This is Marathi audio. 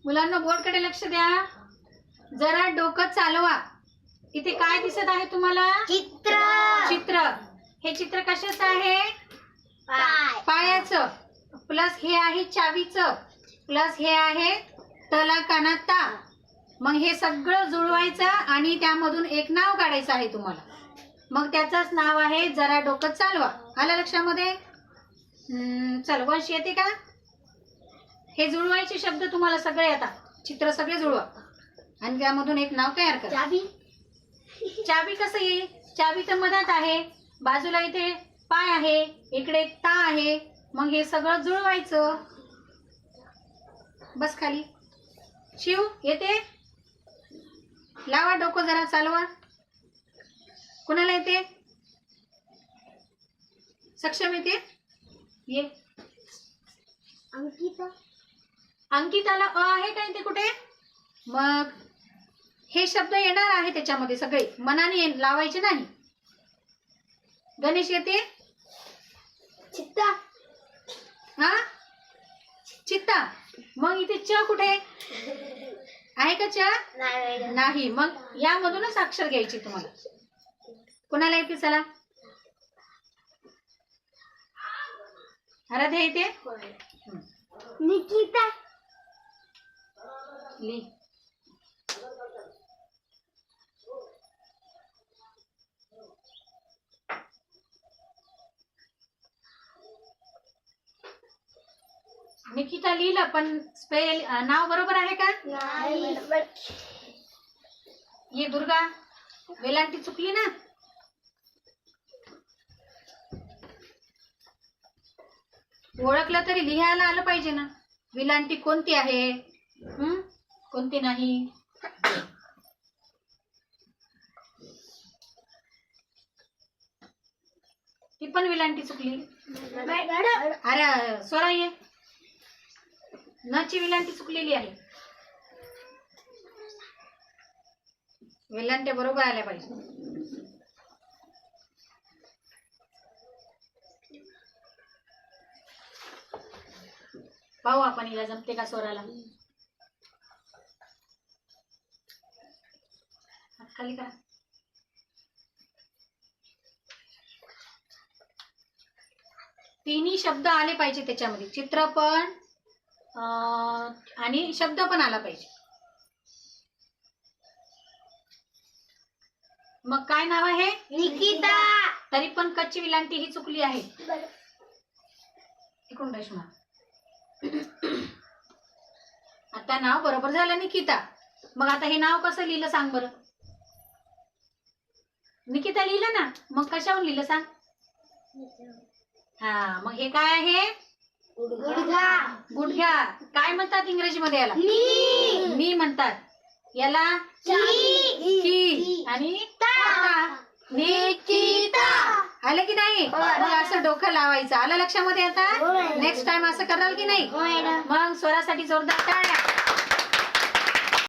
मुलांना बोर्डकडे लक्ष द्या. जरा डोकं चालवा. इथे काय दिसत आहे तुम्हाला? चित्र. चित्र. हे चित्र कशाचं आहे? पायाचं. प्लस हे आहे चावीचं. प्लस हे आहे तला कानाता. मग हे सगळं जुळवायचं आणि त्यामधून एक नाव काढायचं आहे तुम्हाला. मग त्याचंच नाव आहे जरा डोकं चालवा. आलं लक्षामध्ये? चल वंश येते का? हे जुळवायचे शब्द तुम्हाला सगळे येतात. चित्र सगळे जुळवा आणि त्यामधून एक नाव तयार करा. चाबी. चाबी कसं येईल? चाबी तर मधात आहे, बाजूला इथे पाय आहे, इकडे ता आहे. मग हे सगळं जुळवायचं. बस खाली. शिव येते? लावा डोकं जरा चालवा. कुणाला येते? सक्षम येते? ये. अंकिता. अंकिताला अ आहे का इथे कुठे? मग हे शब्द येणार आहे त्याच्यामध्ये सगळे, मनाने लावायचे नाही. गणेश येते? चित्ता. हा चित्ता. मग इथे च कुठे आहे का? च नाही. मग यामधूनच अक्षर घ्यायचे तुम्हाला. कोणाला येते? चला. आराध्या येते? निकिता. ली. निकिता लिहिलं पण स्पेल नाव बरोबर आहे का? नाही. ये दुर्गा. वेलांटी चुकली ना? ओळखलं तरी लिहायला आलं पाहिजे ना. विलांटी कोणती आहे, कोणती नाही. ती पण विलांटी चुकली. अरे स्वरा ये. नची विलांटी चुकलेली आहे. वेलांट्या बरोबर आल्या पाहिजे. पाहू आपण हिला जमते का स्वराला. खाली करा. तिन्ही शब्द आले पाहिजे त्याच्यामध्ये. चित्र पण आणि शब्द पण आला पाहिजे. मग काय नाव आहे? निकिता. तरी पण कच्ची विलांटी ही चुकली आहे. इकडून रेश्मा. आता नाव बरोबर झालं निकिता. मग आता हे नाव कसं लिहिलं सांग बरं. निकिता लिहिलं ना, मग कशावर लिहिलं सांग. हा मग हे काय आहे? गुडघा. गुडघ्या. काय म्हणतात इंग्रजीमध्ये याला? नी. नी म्हणतात. याला की आणि निकिता. आलं की नाही? मग असं डोकं लावायचं. आलं लक्षामध्ये आता? नेक्स्ट टाइम असं कराल की नाही? मग स्वरासाठी जोरदार टाळ्या.